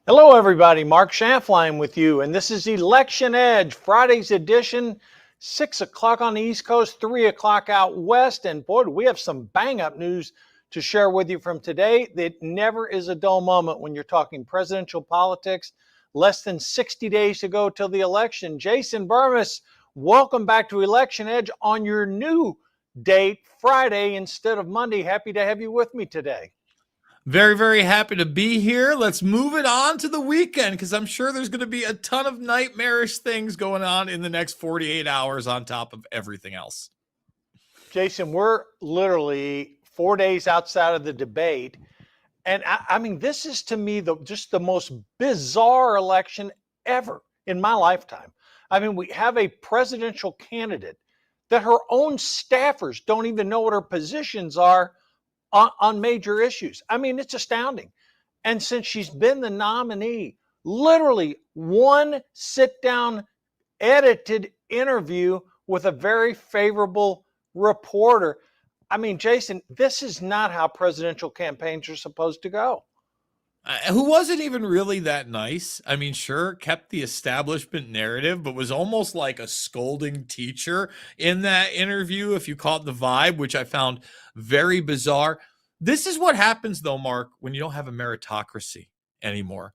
Hello, everybody. Mark Schafflein with you, and this is Election Edge, Friday's edition, 6 o'clock on the East Coast, 3 o'clock out west. And boy, do we have some bang-up news to share with you from today. That never is a dull moment when you're talking presidential politics. Less than 60 days to go till the election. Jason Burmis, welcome back to Election Edge on your new date, Friday instead of Monday. Happy to have you with me today. Very, very happy to be here. Let's move it on to the weekend because I'm sure there's going to be a ton of nightmarish things going on in the next 48 hours on top of everything else. Jason, we're literally 4 days outside of the debate. And I mean, this is to me just the most bizarre election ever in my lifetime. I mean, we have a presidential candidate that her own staffers don't even know what her positions are on major issues. I mean, it's astounding. And since she's been the nominee, literally one sit down edited interview with a very favorable reporter. I mean, Jason, this is not how presidential campaigns are supposed to go. Who wasn't even really that nice. I mean, sure, kept the establishment narrative, but was almost like a scolding teacher in that interview, if you caught the vibe, which I found very bizarre. This is what happens, though, Mark, when you don't have a meritocracy anymore.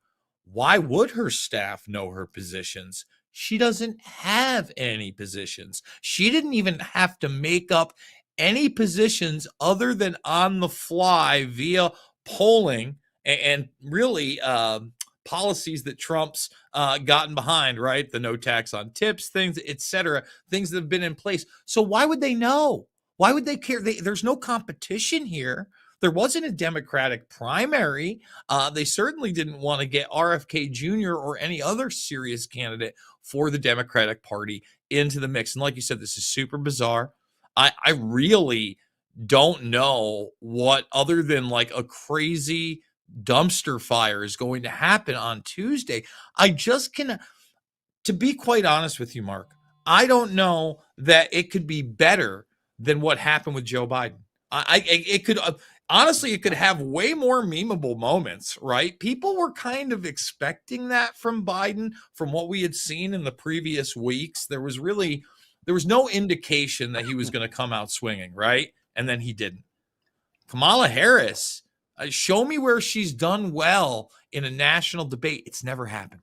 Why would her staff know her positions? She doesn't have any positions. She didn't even have to make up any positions other than on the fly via polling and really policies that Trump's gotten behind, right? The no tax on tips, things, etc., things that have been in place. So why would they know? Why would they care? There's no competition here. There wasn't a Democratic primary. They certainly didn't want to get RFK Jr. or any other serious candidate for the Democratic Party into the mix. And like you said, this is super bizarre. I really don't know what, other than like a crazy dumpster fire, is going to happen on Tuesday. I just can, to be quite honest with you, Mark, I don't know that it could be better than what happened with Joe Biden. It could honestly, it could have way more memeable moments, right? People were kind of expecting that from Biden, from what we had seen in the previous weeks. There was no indication that he was going to come out swinging, right? And then he didn't. Kamala Harris, show me where she's done well in a national debate. It's never happened.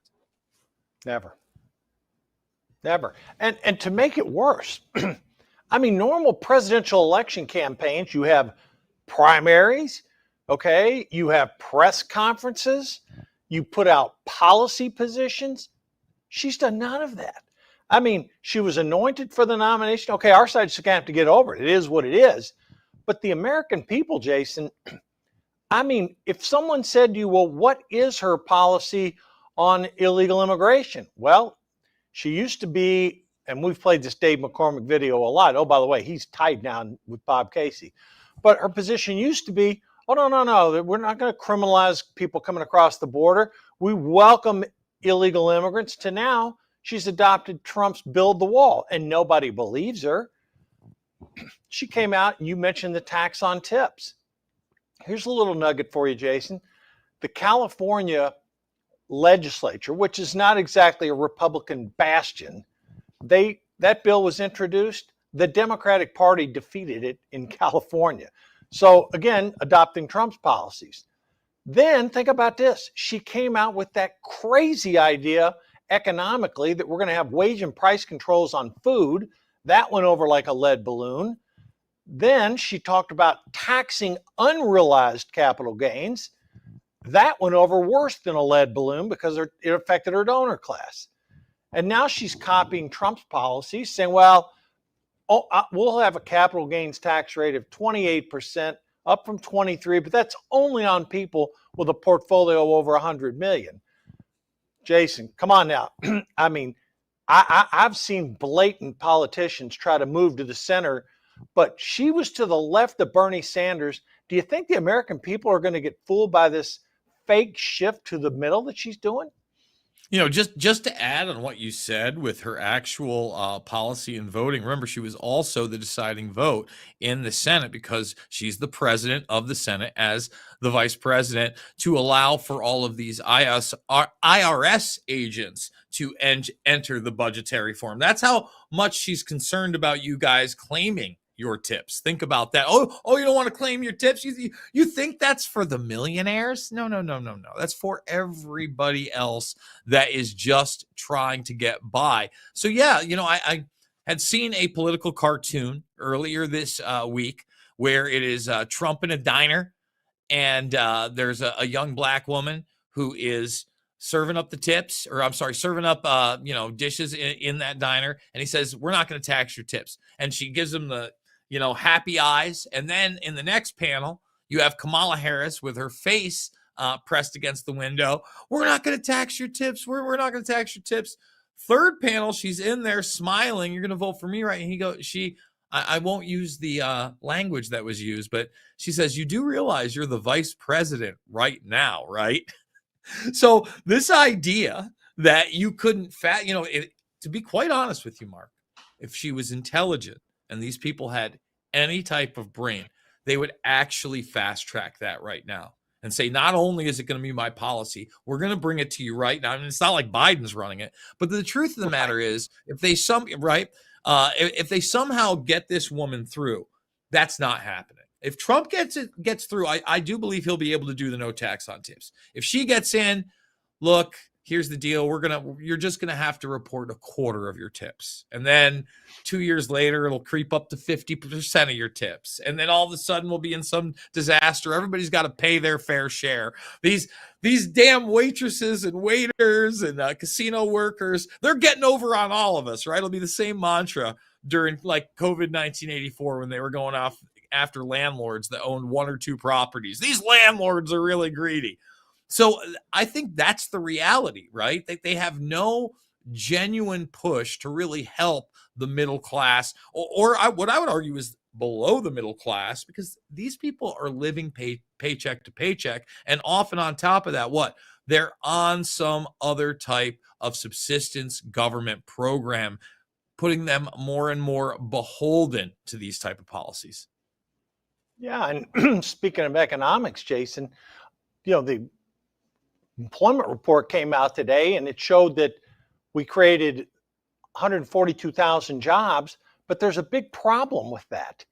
Never. And to make it worse, I mean, normal presidential election campaigns, you have primaries, okay? You have press conferences, you put out policy positions. She's done none of that. I mean, she was anointed for the nomination. Okay, our side's going to have to get over it. It is what it is. But the American people, Jason, I mean, if someone said to you, well, what is her policy on illegal immigration? Well, she used to be, and we've played this Dave McCormick video a lot. Oh, by the way, he's tied now with Bob Casey. But her position used to be, oh, no. We're not going to criminalize people coming across the border. We welcome illegal immigrants. To now, she's adopted Trump's build the wall, and nobody believes her. She came out and you mentioned the tax on tips. Here's a little nugget for you, Jason. The California legislature, which is not exactly a Republican bastion, that bill was introduced. The Democratic Party defeated it in California. So again, adopting Trump's policies. Then think about this. She came out with that crazy idea economically that we're going to have wage and price controls on food. That went over like a lead balloon. Then she talked about taxing unrealized capital gains. That went over worse than a lead balloon because it affected her donor class. And now she's copying Trump's policies, saying, well, we'll have a capital gains tax rate of 28%, up from 23%, but that's only on people with a portfolio of over 100 million. Jason, come on now. I mean, I've seen blatant politicians try to move to the center, but she was to the left of Bernie Sanders. Do you think the American people are going to get fooled by this fake shift to the middle that she's doing? Just to add on what you said with her actual policy and voting, remember, she was also the deciding vote in the Senate because she's the president of the Senate as the vice president to allow for all of these IRS agents to enter the budgetary form. That's how much she's concerned about you guys claiming your tips. Think about that. Oh, you don't want to claim your tips? You think that's for the millionaires? No, no, no, no, no. That's for everybody else that is just trying to get by. So yeah, I had seen a political cartoon earlier this week where it is Trump in a diner, and there's a young black woman who is serving up the tips, or I'm sorry, serving up dishes in that diner, and he says, "We're not going to tax your tips," and she gives him the happy eyes, and then in the next panel you have Kamala Harris with her face pressed against the window. "We're not going to tax your tips. We're not going to tax your tips." Third panel, she's in there smiling. "You're going to vote for me, right?" And I won't use the language that was used, but she says, "You do realize you're the vice president right now, right?" So this idea that you couldn't to be quite honest with you, Mark, if she was intelligent and these people had any type of brain, they would actually fast track that right now and say, not only is it going to be my policy, we're going to bring it to you right now. I mean, it's not like Biden's running it, but the truth of the matter is, if they if they somehow get this woman through, that's not happening. If Trump gets through, I do believe he'll be able to do the no tax on tips. If she gets in, look, here's the deal. You're just gonna have to report a quarter of your tips, and then 2 years later, it'll creep up to 50% of your tips, and then all of a sudden, we'll be in some disaster. Everybody's got to pay their fair share. These damn waitresses and waiters and casino workers, they're getting over on all of us, right? It'll be the same mantra during like COVID 1984 when they were going off after landlords that owned one or two properties. These landlords are really greedy. So I think that's the reality, right? They have no genuine push to really help the middle class, what I would argue is below the middle class, because these people are living paycheck to paycheck. And often on top of that, they're on some other type of subsistence government program, putting them more and more beholden to these type of policies. Yeah, and speaking of economics, Jason, the employment report came out today, and it showed that we created 142,000 jobs, but there's a big problem with that.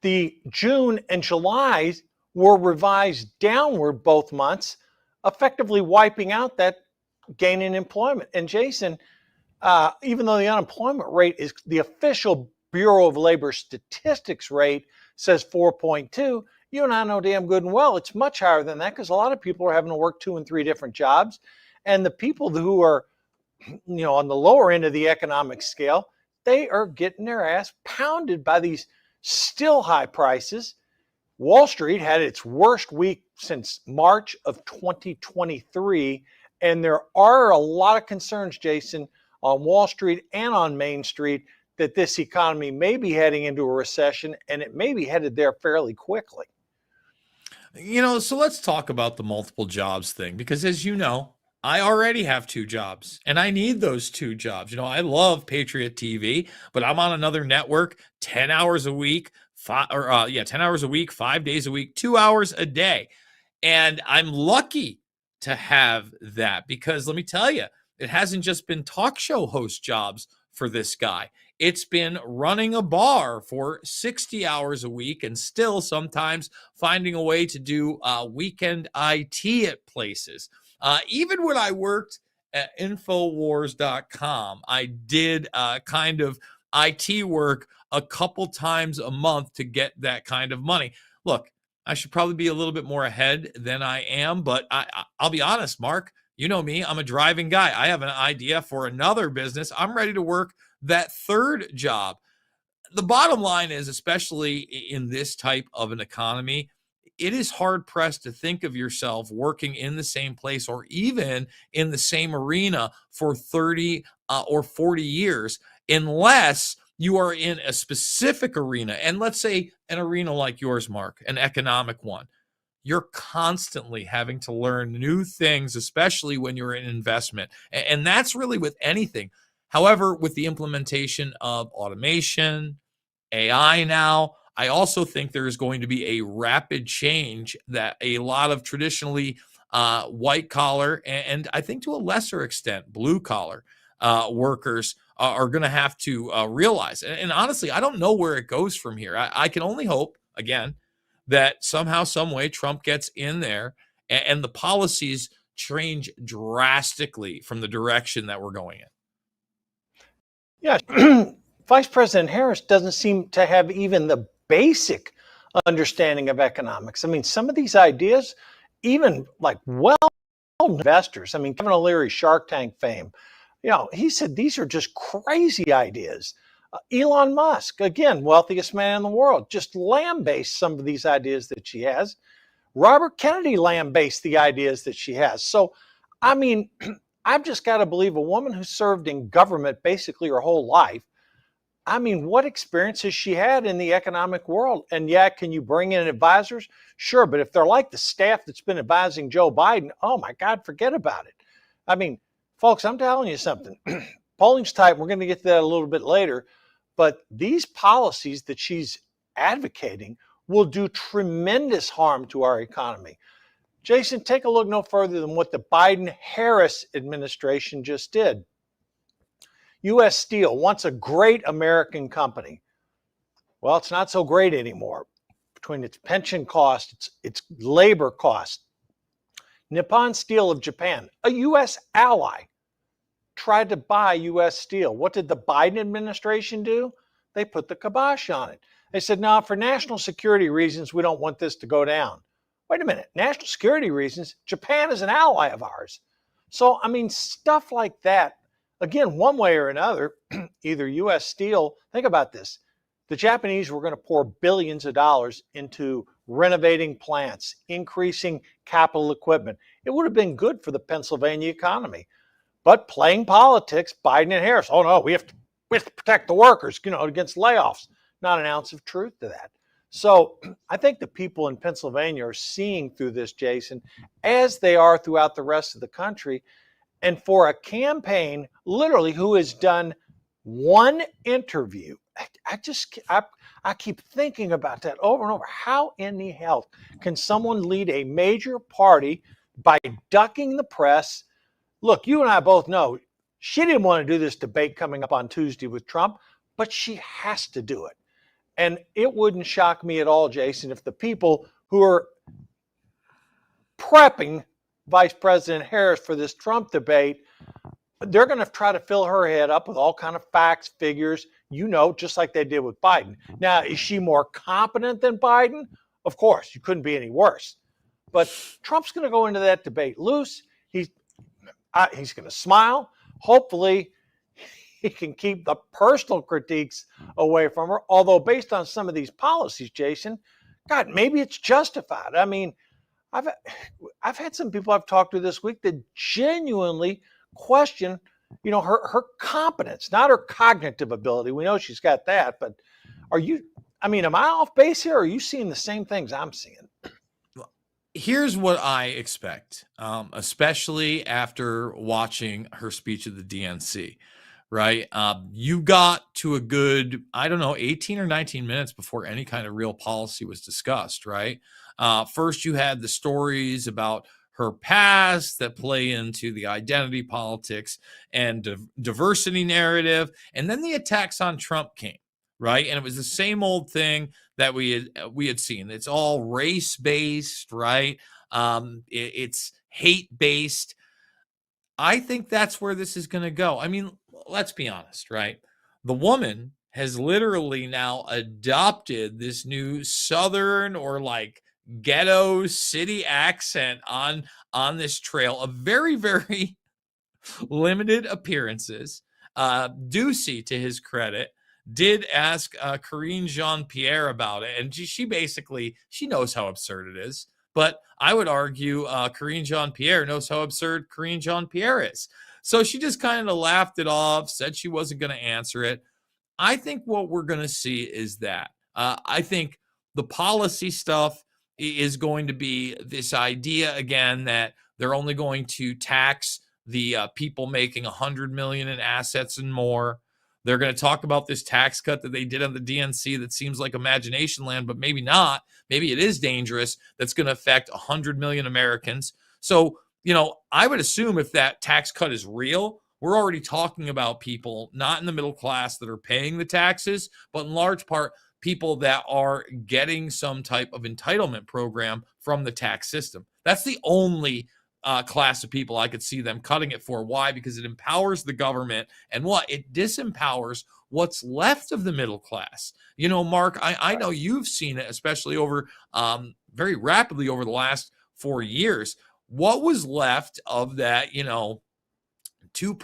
The June and July were revised downward both months, effectively wiping out that gain in employment. And Jason, even though the unemployment rate is the official Bureau of Labor Statistics rate says 4.2, you and I know damn good and well it's much higher than that, because a lot of people are having to work 2 and 3 different jobs. And the people who are on the lower end of the economic scale, they are getting their ass pounded by these still high prices. Wall Street had its worst week since March of 2023, and there are a lot of concerns, Jason, on Wall Street and on Main Street that this economy may be heading into a recession, and it may be headed there fairly quickly. So let's talk about the multiple jobs thing, because as you know, I already have 2 jobs and I need those 2 jobs. I love Patriot TV, but I'm on another network 10 hours a week, 10 hours a week, 5 days a week, 2 hours a day. And I'm lucky to have that, because let me tell you, it hasn't just been talk show host jobs for this guy. It's been running a bar for 60 hours a week, and still sometimes finding a way to do weekend IT at places. Even when I worked at Infowars.com, I did kind of IT work a couple times a month to get that kind of money. Look, I should probably be a little bit more ahead than I am, but I'll be honest, Mark, you know me, I'm a driving guy. I have an idea for another business. I'm ready to work that third job. The bottom line is, especially in this type of an economy, it is hard pressed to think of yourself working in the same place or even in the same arena for 30 or 40 years, unless you are in a specific arena. And let's say an arena like yours, Mark, an economic one. you're constantly having to learn new things, especially when you're in investment. And that's really with anything. However, with the implementation of automation, AI now, I also think there is going to be a rapid change that a lot of traditionally white collar and I think to a lesser extent blue collar workers are going to have to realize. And honestly, I don't know where it goes from here. I can only hope, again, that somehow, some way, Trump gets in there and the policies change drastically from the direction that we're going in. Yeah, Vice President Harris doesn't seem to have even the basic understanding of economics. I mean, some of these ideas, even like well investors, I mean, Kevin O'Leary, Shark Tank fame, he said these are just crazy ideas. Elon Musk, again, wealthiest man in the world, just lambastes some of these ideas that she has. Robert Kennedy lambastes the ideas that she has. So, I mean, I've just got to believe a woman who served in government basically her whole life. I mean, what experience has she had in the economic world? And yeah, can you bring in advisors? Sure, but if they're like the staff that's been advising Joe Biden, oh my God, forget about it. I mean, folks, I'm telling you something. Polling's tight. We're going to get to that a little bit later. But these policies that she's advocating will do tremendous harm to our economy. Jason, take a look no further than what the Biden-Harris administration just did. U.S. Steel, once a great American company, well, it's not so great anymore. Between its pension cost, its labor cost. Nippon Steel of Japan, a U.S. ally, tried to buy U.S. Steel. What did the Biden administration do? They put the kibosh on it. They said, no, for national security reasons, we don't want this to go down. Wait a minute, national security reasons? Japan is an ally of ours. So, I mean, stuff like that, again, one way or another, either U.S. Steel, think about this. The Japanese were going to pour billions of dollars into renovating plants, increasing capital equipment. It would have been good for the Pennsylvania economy. But playing politics, Biden and Harris, oh no, we have to protect the workers, against layoffs. Not an ounce of truth to that. So I think the people in Pennsylvania are seeing through this, Jason, as they are throughout the rest of the country. And for a campaign, literally, who has done one interview, I keep thinking about that over and over. How in the hell can someone lead a major party by ducking the press? Look, you and I both know she didn't want to do this debate coming up on Tuesday with Trump, but she has to do it. And it wouldn't shock me at all, Jason, if the people who are prepping Vice President Harris for this Trump debate, they're going to try to fill her head up with all kind of facts, figures, just like they did with Biden. Now, is she more competent than Biden? Of course, you couldn't be any worse. But Trump's going to go into that debate loose. He's going to smile. Hopefully, he can keep the personal critiques away from her. Although, based on some of these policies, Jason, God, maybe it's justified. I mean, I've had some people I've talked to this week that genuinely question, her competence, not her cognitive ability. We know she's got that, but am I off base here? Or are you seeing the same things I'm seeing? Here's what I expect, especially after watching her speech at the DNC, right? You got to a good, 18 or 19 minutes before any kind of real policy was discussed, right? First, you had the stories about her past that play into the identity politics and diversity narrative. And then the attacks on Trump came, right? And it was the same old thing that we had seen. It's all race-based, right? It's hate-based. I think that's where this is going to go. I mean, let's be honest, right? The woman has literally now adopted this new Southern or like ghetto city accent on this trail of very, very limited appearances. Ducey, to his credit, did ask Karine Jean-Pierre about it, and she knows how absurd it is. But I would argue Karine Jean-Pierre knows how absurd Karine Jean-Pierre is. So she just kind of laughed it off, said she wasn't going to answer it. I think what we're going to see is that. I think the policy stuff is going to be this idea again that they're only going to tax the people making 100 million in assets and more. They're going to talk about this tax cut that they did on the DNC that seems like imagination land, but maybe not. Maybe it is dangerous. That's going to affect 100 million Americans. So, I would assume if that tax cut is real, we're already talking about people not in the middle class that are paying the taxes, but in large part, people that are getting some type of entitlement program from the tax system. That's the only class of people I could see them cutting it for. Why? Because it empowers the government, and it disempowers what's left of the middle class. Mark, I know you've seen it, especially over very rapidly over the last 4 years. What was left of that, two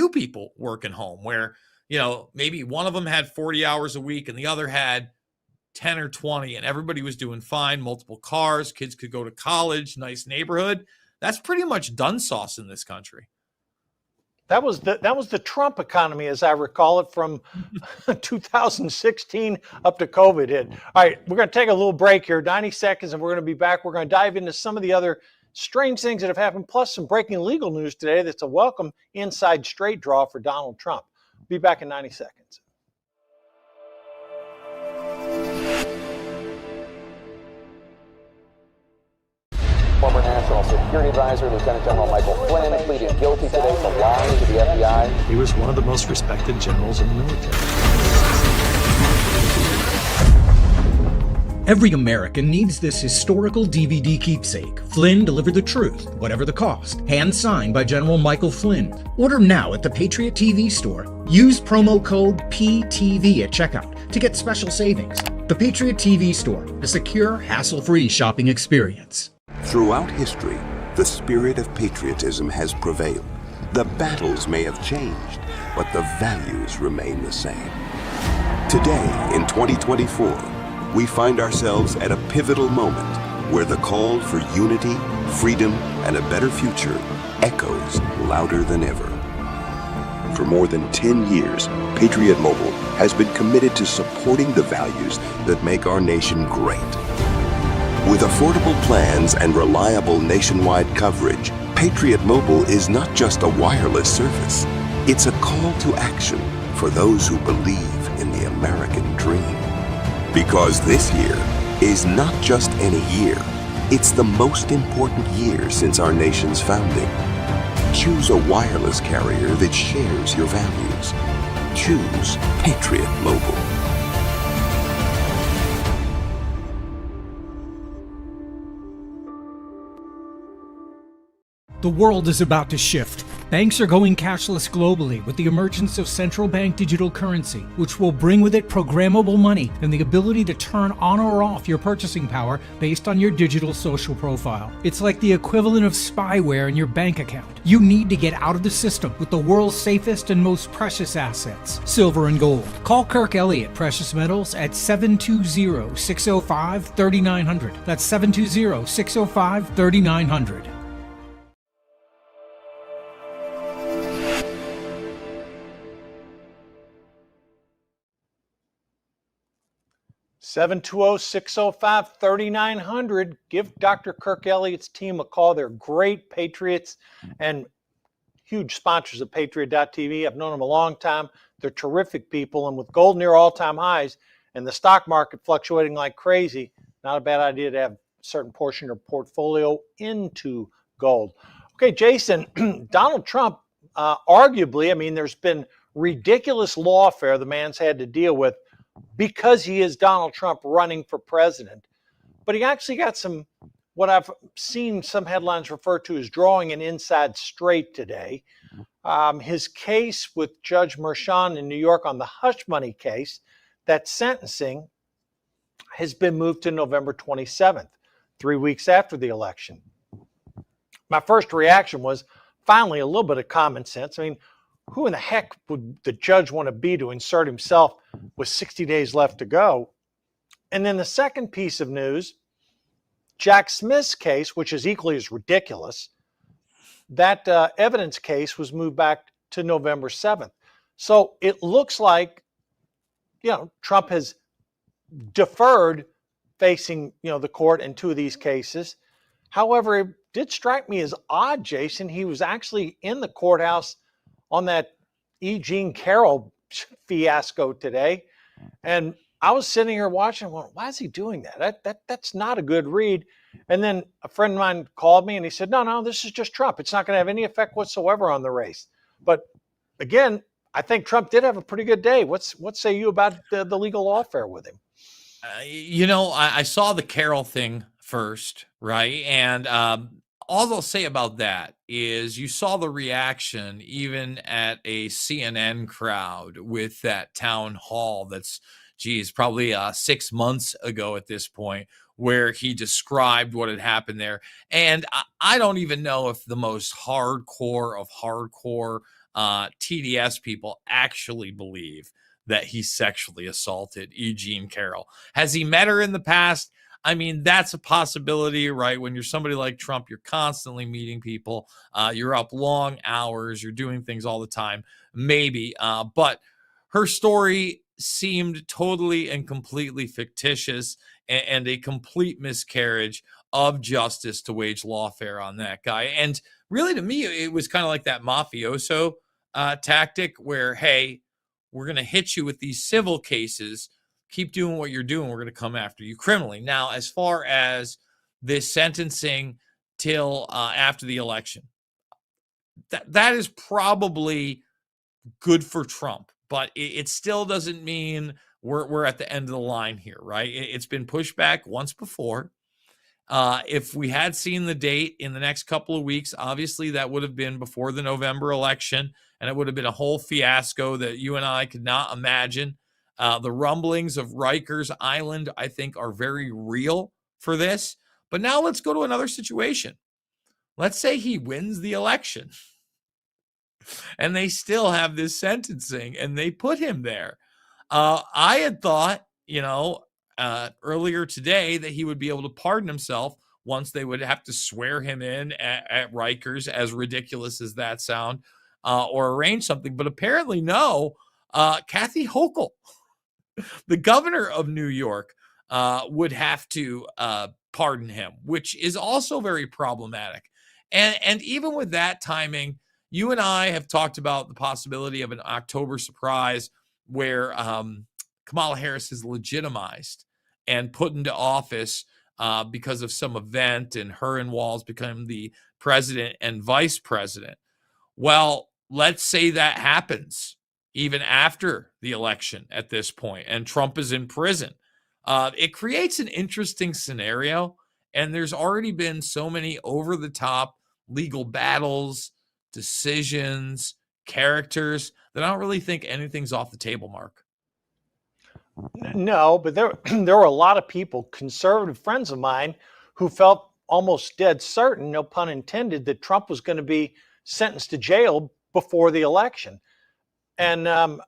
people working home where, maybe one of them had 40 hours a week and the other had 10 or 20, and everybody was doing fine, multiple cars, kids could go to college, nice neighborhood. That's pretty much done sauce in this country. That was the Trump economy, as I recall it, from 2016 up to COVID hit. All right, we're going to take a little break here, 90 seconds, and we're going to be back. We're going to dive into some of the other strange things that have happened, plus some breaking legal news today that's a welcome inside straight draw for Donald Trump. Be back in 90 seconds. Former National Security Advisor Lieutenant General Michael Flynn pleaded guilty today to lying to the FBI. He was one of the most respected generals in the military. Every American needs this historical DVD keepsake. Flynn delivered the truth, whatever the cost. Hand signed by General Michael Flynn. Order now at the Patriot TV store. Use promo code PTV at checkout to get special savings. The Patriot TV store, a secure, hassle-free shopping experience. Throughout history, the spirit of patriotism has prevailed. The battles may have changed, but the values remain the same. Today, in 2024, we find ourselves at a pivotal moment where the call for unity, freedom, and a better future echoes louder than ever. For more than 10 years, Patriot Mobile has been committed to supporting the values that make our nation great. With affordable plans and reliable nationwide coverage, Patriot Mobile is not just a wireless service. It's a call to action for those who believe in the American dream. Because this year is not just any year, it's the most important year since our nation's founding. Choose a wireless carrier that shares your values. Choose Patriot Mobile. The world is about to shift. Banks are going cashless globally with the emergence of central bank digital currency, which will bring with it programmable money and the ability to turn on or off your purchasing power based on your digital social profile. It's like the equivalent of spyware in your bank account. You need to get out of the system with the world's safest and most precious assets, silver and gold. Call Kirk Elliott Precious Metals at 720-605-3900. That's 720-605-3900. 720-605-3900. Give Dr. Kirk Elliott's team a call. They're great patriots and huge sponsors of Patriot.tv. I've known them a long time. They're terrific people. And with gold near all-time highs and the stock market fluctuating like crazy, not a bad idea to have a certain portion of your portfolio into gold. Okay, Jason, Donald Trump, arguably, there's been ridiculous lawfare the man's had to deal with because he is Donald Trump running for president. But he actually got some, what I've seen some headlines refer to as drawing an inside straight today. His case with Judge Merchan in New York on the hush money case, that sentencing has been moved to November 27th, 3 weeks after the election. My first reaction was finally a little bit of common sense. Who in the heck would the judge want to be to insert himself with 60 days left to go? And then the second piece of news, Jack Smith's case, which is equally as ridiculous, that evidence case was moved back to November 7th. So it looks like, Trump has deferred facing, the court in two of these cases. However, it did strike me as odd, Jason. He was actually in the courthouse on that E. Jean Carroll fiasco today. And I was sitting here watching, well, why is he doing that? That's not a good read. And then a friend of mine called me and he said, no, this is just Trump. It's not going to have any effect whatsoever on the race. But again, I think Trump did have a pretty good day. What say you about the legal lawfare with him? I saw the Carol thing first, right? And all I'll say about that is you saw the reaction even at a CNN crowd with that town hall that's, probably 6 months ago at this point, where he described what had happened there. And I don't even know if the most hardcore of hardcore TDS people actually believe that he sexually assaulted E. Jean Carroll. Has he met her in the past? I mean, that's a possibility, right? When you're somebody like Trump, you're constantly meeting people. You're up long hours. You're doing things all the time. Maybe. But her story seemed totally and completely fictitious and a complete miscarriage of justice to wage lawfare on that guy. And really, to me, it was kind of like that mafioso tactic where, hey, we're going to hit you with these civil cases. Keep doing what you're doing. We're going to come after you criminally. Now, as far as this sentencing till after the election, that is probably good for Trump, but it still doesn't mean we're at the end of the line here, right? It's been pushed back once before. If we had seen the date in the next couple of weeks, obviously that would have been before the November election, and it would have been a whole fiasco that you and I could not imagine. The rumblings of Rikers Island, I think, are very real for this. But now let's go to another situation. Let's say he wins the election and they still have this sentencing and they put him there. I had thought, earlier today that he would be able to pardon himself once they would have to swear him in at Rikers, as ridiculous as that sound, or arrange something. But apparently no. Kathy Hochul, the governor of New York, would have to pardon him, which is also very problematic. And even with that timing, you and I have talked about the possibility of an October surprise where Kamala Harris is legitimized and put into office because of some event, and her and Walz become the president and vice president. Well, let's say that happens even after the election at this point, and Trump is in prison. It creates an interesting scenario, and there's already been so many over-the-top legal battles, decisions, characters that I don't really think anything's off the table, Mark. No, but there were a lot of people, conservative friends of mine, who felt almost dead certain, no pun intended, that Trump was going to be sentenced to jail before the election. And a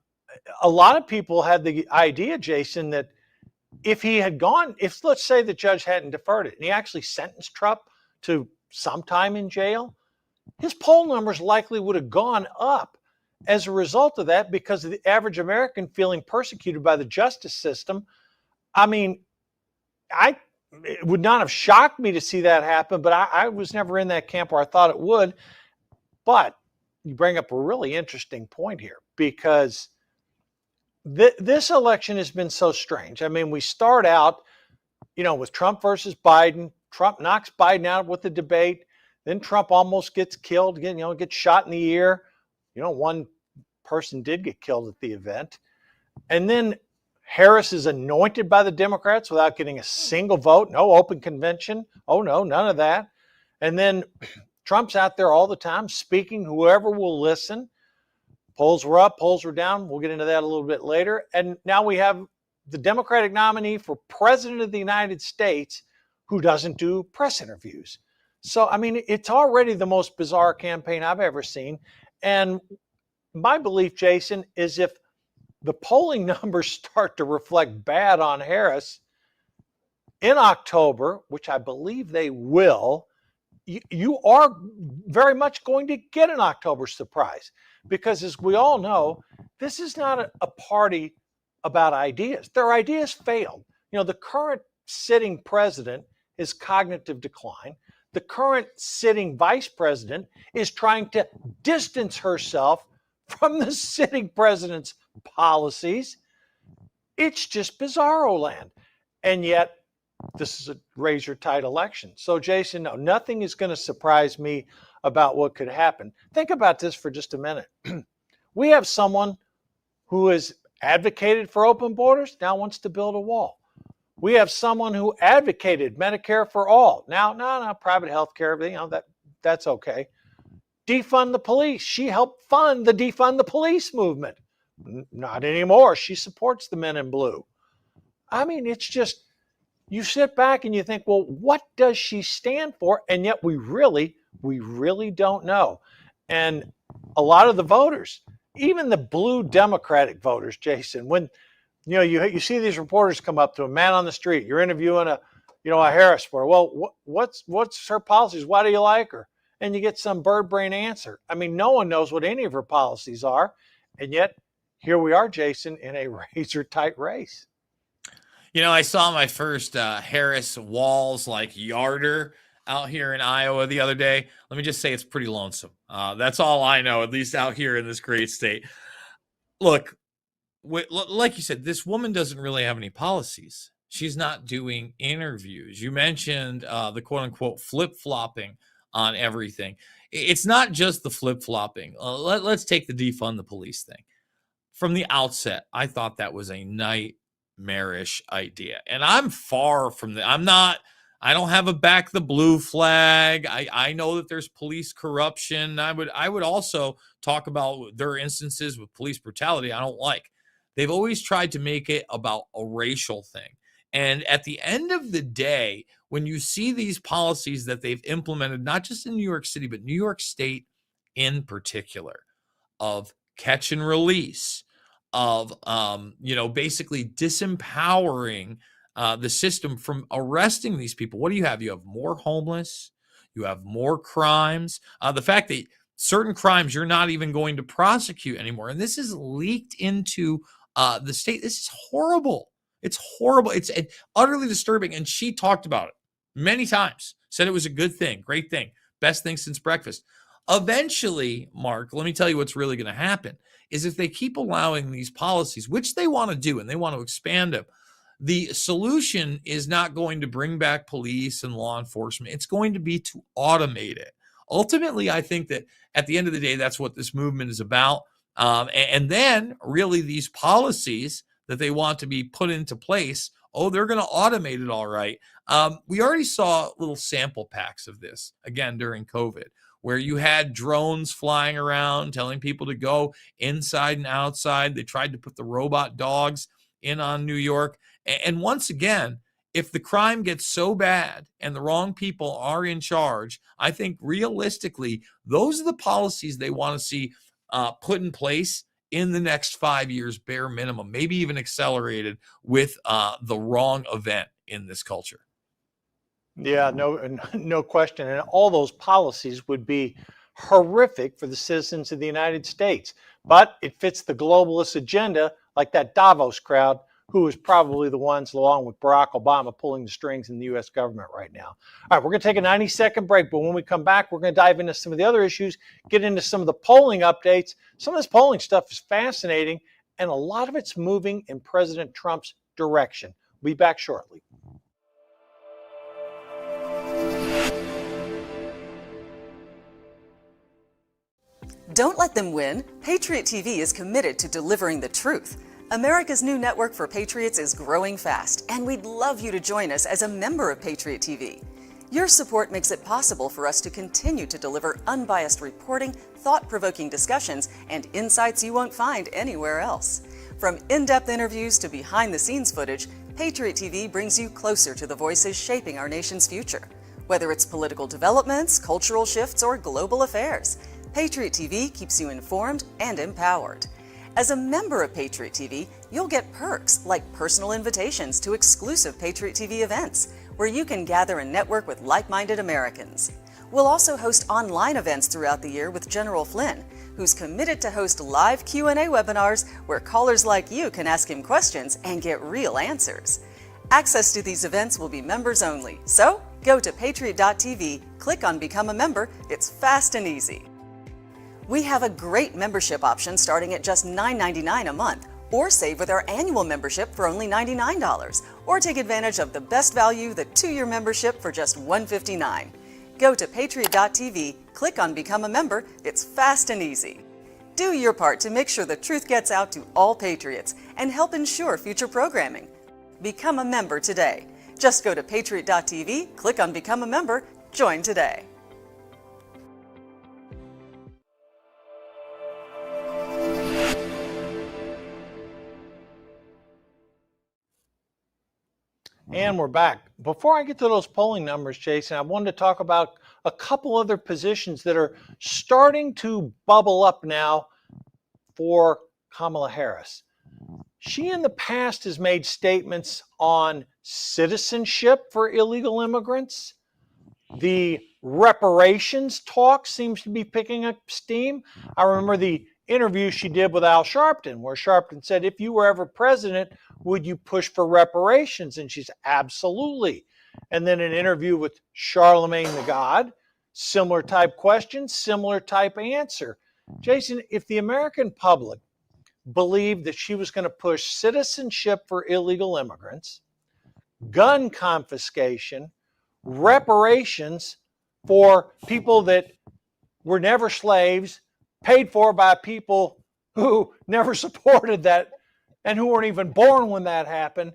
lot of people had the idea, Jason, that if he had gone, if let's say the judge hadn't deferred it and he actually sentenced Trump to some time in jail, his poll numbers likely would have gone up as a result of that, because of the average American feeling persecuted by the justice system. I mean, it would not have shocked me to see that happen, but I was never in that camp where I thought it would. But you bring up a really interesting point here, because this election has been so strange. I mean, we start out, with Trump versus Biden. Trump knocks Biden out with the debate. Then Trump almost gets killed, gets shot in the ear. One person did get killed at the event. And then Harris is anointed by the Democrats without getting a single vote, no open convention. Oh, no, none of that. And then Trump's out there all the time speaking, whoever will listen. Polls were up, polls were down. We'll get into that a little bit later. And now we have the Democratic nominee for president of the United States who doesn't do press interviews. So, I mean, it's already the most bizarre campaign I've ever seen. And my belief, Jason, is if the polling numbers start to reflect bad on Harris in October, which I believe they will, you are very much going to get an October surprise. Because as we all know, this is not a party about ideas. Their ideas failed. The current sitting president is cognitive decline. The current sitting vice president is trying to distance herself from the sitting president's policies. It's just bizarro land. And yet, this is a razor-tight election. So, Jason, no, nothing is going to surprise me about what could happen. Think about this for just a minute. We have someone who has advocated for open borders, now wants to build a wall. We have someone who advocated Medicare for all. Now, no, private health care, that's okay. Defund the police. She helped fund the defund the police movement. Not anymore. She supports the men in blue. I mean, it's just, you sit back and you think, well, what does she stand for? And yet we really don't know. And a lot of the voters, even the blue Democratic voters, Jason, when you see these reporters come up to a man on the street, you're interviewing a Harris supporter. Well, what's her policies? Why do you like her? And you get some bird brain answer. I mean, no one knows what any of her policies are. And yet here we are, Jason, in a razor tight race. I saw my first Harris Walls yarder out here in Iowa the other day. Let me just say it's pretty lonesome. That's all I know, at least out here in this great state. Look, like you said, this woman doesn't really have any policies. She's not doing interviews. You mentioned the quote-unquote flip-flopping on everything. It's not just the flip-flopping. Let's take the defund the police thing. From the outset, I thought that was a nightmarish idea. And I'm far from that. I don't have a back the blue flag. I know that there's police corruption. I would also talk about there are instances with police brutality I don't like. They've always tried to make it about a racial thing. And at the end of the day, when you see these policies that they've implemented, not just in New York City, but New York State in particular, of catch and release, of basically disempowering the system from arresting these people. What do you have? You have more homeless. You have more crimes. The fact that certain crimes you're not even going to prosecute anymore. And this is leaked into the state. This is horrible. It's horrible. It's utterly disturbing. And she talked about it many times, said it was a good thing, great thing, best thing since breakfast. Eventually, Mark, let me tell you what's really going to happen is if they keep allowing these policies, which they want to do, and they want to expand them, the solution is not going to bring back police and law enforcement. It's going to be to automate it. Ultimately, I think that at the end of the day, that's what this movement is about. And then really these policies that they want to be put into place, they're going to automate it all right. We already saw little sample packs of this, again, during COVID, where you had drones flying around telling people to go inside and outside. They tried to put the robot dogs in on New York. And once again, if the crime gets so bad and the wrong people are in charge, I think realistically, those are the policies they want to see put in place in the next 5 years, bare minimum, maybe even accelerated with the wrong event in this culture. Yeah, no question. And all those policies would be horrific for the citizens of the United States. But it fits the globalist agenda, like that Davos crowd, who is probably the ones, along with Barack Obama, pulling the strings in the U.S. government right now. All right, we're going to take a 90-second break, but when we come back, we're going to dive into some of the other issues, get into some of the polling updates. Some of this polling stuff is fascinating, and a lot of it's moving in President Trump's direction. We'll be back shortly. Don't let them win. Patriot TV is committed to delivering the truth. America's new network for patriots is growing fast, and we'd love you to join us as a member of Patriot TV. Your support makes it possible for us to continue to deliver unbiased reporting, thought-provoking discussions, and insights you won't find anywhere else. From in-depth interviews to behind-the-scenes footage, Patriot TV brings you closer to the voices shaping our nation's future. Whether it's political developments, cultural shifts, or global affairs, Patriot TV keeps you informed and empowered. As a member of Patriot TV, you'll get perks like personal invitations to exclusive Patriot TV events, where you can gather and network with like-minded Americans. We'll also host online events throughout the year with General Flynn, who's committed to host live Q&A webinars where callers like you can ask him questions and get real answers. Access to these events will be members only, so go to Patriot.tv, click on Become a Member. It's fast and easy. We have a great membership option starting at just $9.99 a month, or save with our annual membership for only $99, or take advantage of the best value, the 2-year membership for just $159. Go to Patriot.tv, click on Become a Member. It's fast and easy. Do your part to make sure the truth gets out to all patriots and help ensure future programming. Become a member today. Just go to Patriot.tv, click on Become a Member, join today. And we're back. Before I get to those polling numbers, Jason, I wanted to talk about a couple other positions that are starting to bubble up now for Kamala Harris. She in the past has made statements on citizenship for illegal immigrants. The reparations talk seems to be picking up steam. I remember the interview she did with Al Sharpton, where Sharpton said, if you were ever president, would you push for reparations? And she's absolutely. And then an interview with Charlemagne the God, similar type question, similar type answer. Jason, if the American public believed that she was going to push citizenship for illegal immigrants, gun confiscation, reparations for people that were never slaves, paid for by people who never supported that and who weren't even born when that happened,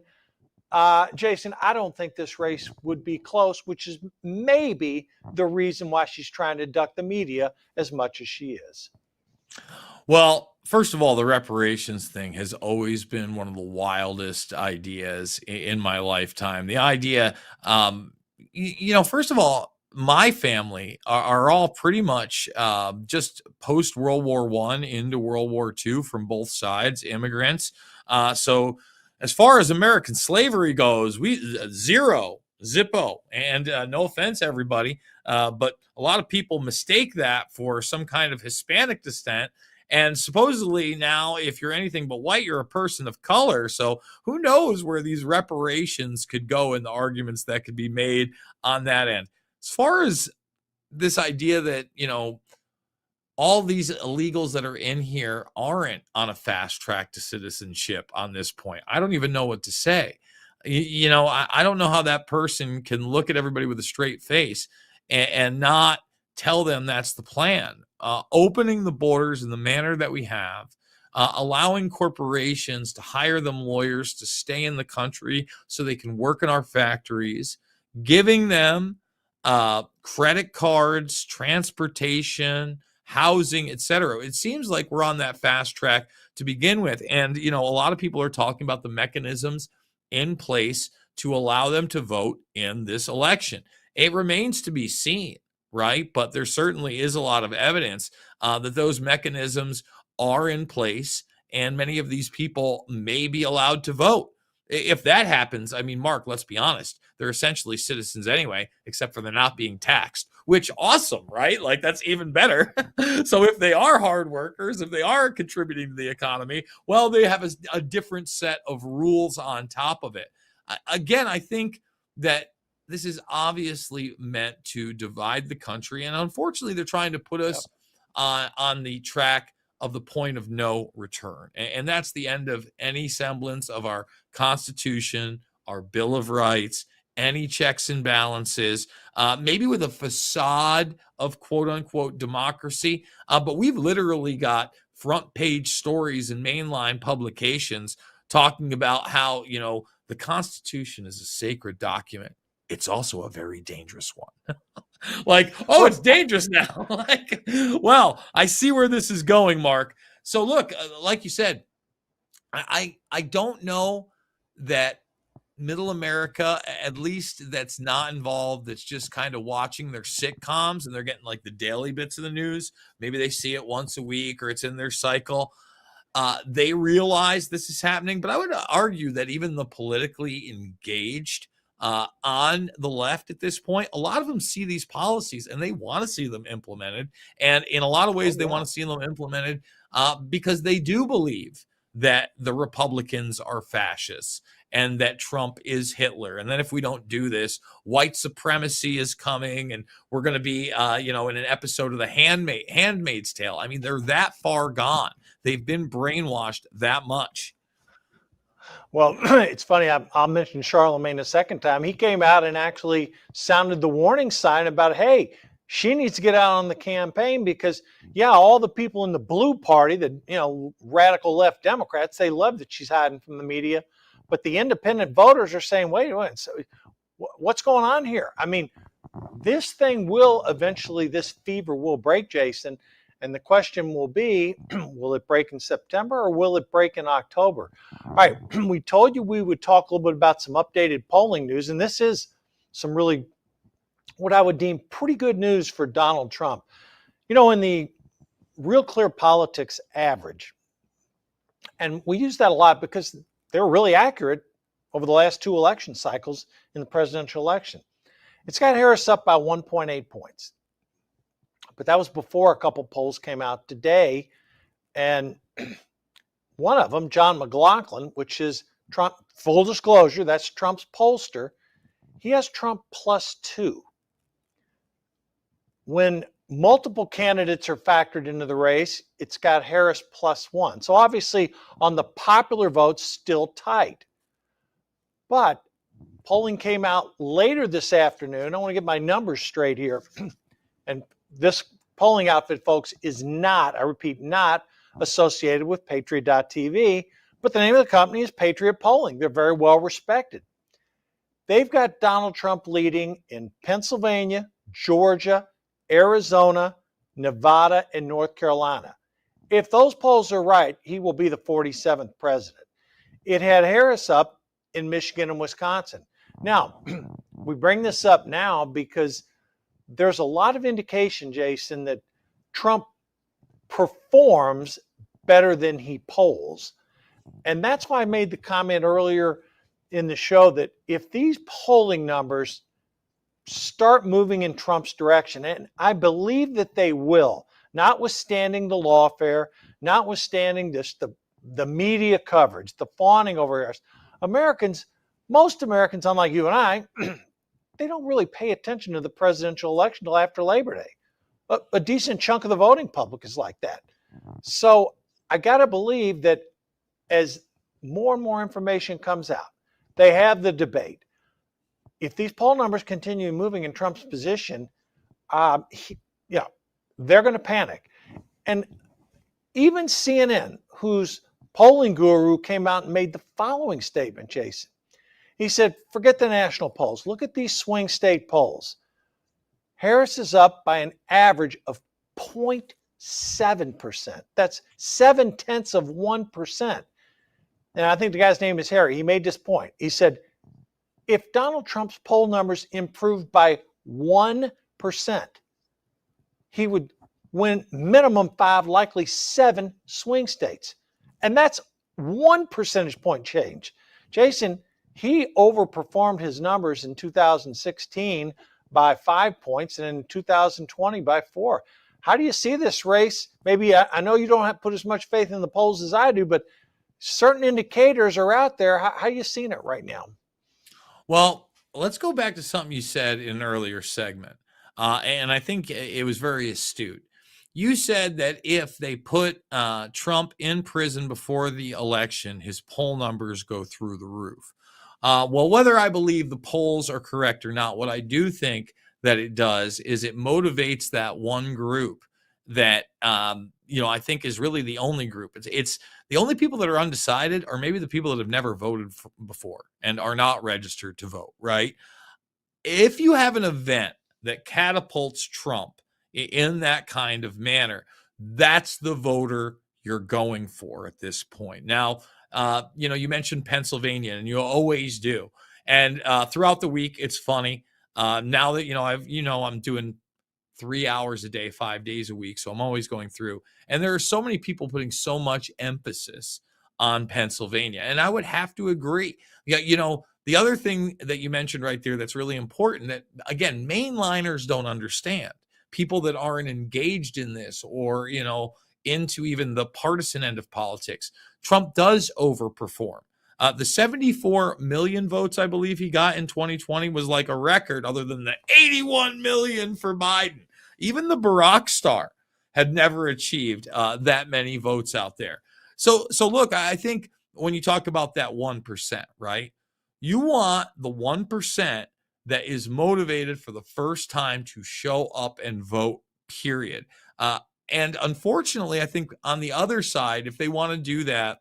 Jason, I don't think this race would be close, which is maybe the reason why she's trying to duck the media as much as she is. Well, first of all, the reparations thing has always been one of the wildest ideas in my lifetime. The idea, first of all, my family are all pretty much just post World War I into World War II from both sides, immigrants. So as far as American slavery goes, we zero, Zippo. And no offense, everybody, but a lot of people mistake that for some kind of Hispanic descent. And supposedly now, if you're anything but white, you're a person of color. So who knows where these reparations could go and the arguments that could be made on that end. As far as this idea that, all these illegals that are in here aren't on a fast track to citizenship on this point, I don't even know what to say. I don't know how that person can look at everybody with a straight face and not tell them that's the plan. Opening the borders in the manner that we have, allowing corporations to hire them lawyers to stay in the country so they can work in our factories, giving them credit cards, transportation, housing, etc. It seems like we're on that fast track to begin with. And, a lot of people are talking about the mechanisms in place to allow them to vote in this election. It remains to be seen, right? But there certainly is a lot of evidence that those mechanisms are in place, and many of these people may be allowed to vote. If that happens, Mark, let's be honest, they're essentially citizens anyway, except for they're not being taxed, which awesome, right? Like that's even better. So if they are hard workers, if they are contributing to the economy, well, they have a different set of rules on top of it. Again, I think that this is obviously meant to divide the country. And unfortunately, they're trying to put us on the track of the point of no return. And that's the end of any semblance of our Constitution, our Bill of Rights, any checks and balances, maybe with a facade of quote unquote democracy. But we've literally got front page stories in mainline publications talking about how, the Constitution is a sacred document. It's also a very dangerous one. Like, oh, it's dangerous now. Like, well, I see where this is going, Mark. So look, like you said, I don't know that middle America, at least that's not involved, that's just kind of watching their sitcoms and they're getting like the daily bits of the news. Maybe they see it once a week or it's in their cycle. They realize this is happening, but I would argue that even the politically engaged on the left at this point, a lot of them see these policies and they want to see them implemented. And in a lot of ways, they want to see them implemented because they do believe that the Republicans are fascists and that Trump is Hitler. And then if we don't do this, white supremacy is coming, and we're going to be, in an episode of The Handmaid's Tale. I mean, they're that far gone. They've been brainwashed that much. Well, it's funny. I'll mention Charlemagne a second time. He came out and actually sounded the warning sign about, hey, she needs to get out on the campaign because, all the people in the blue party, the radical left Democrats, they love that she's hiding from the media. But the independent voters are saying, wait a minute, so what's going on here? I mean, this thing will eventually, this fever will break, Jason. And the question will be, will it break in September or will it break in October? All right, we told you we would talk a little bit about some updated polling news, and this is some really, what I would deem pretty good news for Donald Trump. In the Real Clear Politics average, and we use that a lot because they were really accurate over the last 2 election cycles in the presidential election. It's got Harris up by 1.8 points. But that was before a couple polls came out today. And one of them, John McLaughlin, which is Trump, full disclosure, that's Trump's pollster, he has Trump +2. When multiple candidates are factored into the race, it's got Harris +1. So obviously on the popular votes, still tight. But polling came out later this afternoon. I want to get my numbers straight here. And this polling outfit, folks, is not, I repeat, not associated with Patriot.tv, but the name of the company is Patriot Polling. They're very well respected. They've got Donald Trump leading in Pennsylvania, Georgia, Arizona, Nevada, and North Carolina. If those polls are right, he will be the 47th president. It had Harris up in Michigan and Wisconsin. Now, we bring this up now because there's a lot of indication, Jason, that Trump performs better than he polls. And that's why I made the comment earlier in the show that if these polling numbers start moving in Trump's direction, and I believe that they will, notwithstanding the lawfare, notwithstanding the media coverage, the fawning over us, most Americans, unlike you and I, they don't really pay attention to the presidential election until after Labor Day. A decent chunk of the voting public is like that. So I got to believe that as more and more information comes out, they have the debate. If these poll numbers continue moving in Trump's position, they're going to panic. And even CNN, whose polling guru came out and made the following statement, Jason. He said, forget the national polls. Look at these swing state polls. Harris is up by an average of 0.7%. That's 0.7%. And I think the guy's name is Harry. He made this point. He said, if Donald Trump's poll numbers improved by 1%, he would win minimum 5, likely 7 swing states. And that's 1 percentage point change. Jason, he overperformed his numbers in 2016 by 5 points and in 2020 by 4. How do you see this race? Maybe I know you don't have to put as much faith in the polls as I do, but certain indicators are out there. How are you seeing it right now? Well, let's go back to something you said in an earlier segment. And I think it was very astute. You said that if they put Trump in prison before the election, his poll numbers go through the roof. Well, whether I believe the polls are correct or not, what I do think that it does is it motivates that one group that, I think is really the only group. It's the only people that are undecided are maybe the people that have never voted before and are not registered to vote, right? If you have an event that catapults Trump in that kind of manner, that's the voter you're going for at this point. Now, you mentioned Pennsylvania, and you always do. And throughout the week, it's funny. Now that, I'm doing 3 hours a day, 5 days a week. So I'm always going through. And there are so many people putting so much emphasis on Pennsylvania. And I would have to agree. The other thing that you mentioned right there that's really important that, again, mainliners don't understand. People that aren't engaged in this or, into even the partisan end of politics. Trump does overperform. The 74 million votes, I believe he got in 2020 was like a record, other than the 81 million for Biden. Even the Barack star had never achieved that many votes out there. So look, I think when you talk about that 1%, right? You want the 1% that is motivated for the first time to show up and vote, period. And unfortunately, I think on the other side, if they want to do that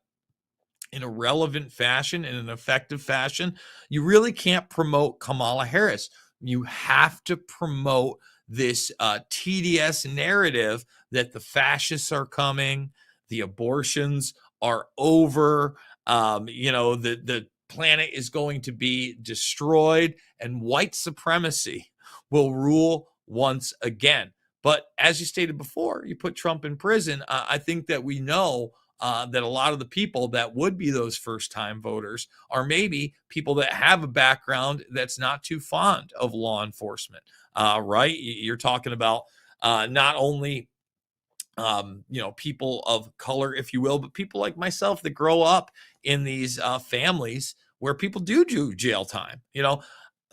in a relevant fashion, in an effective fashion, you really can't promote Kamala Harris. You have to promote this TDS narrative that the fascists are coming, the abortions are over, the planet is going to be destroyed, and white supremacy will rule once again. But as you stated before, you put Trump in prison. I think that we know that a lot of the people that would be those first-time voters are maybe people that have a background that's not too fond of law enforcement, right? You're talking about not only people of color, if you will, but people like myself that grow up in these families where people do jail time.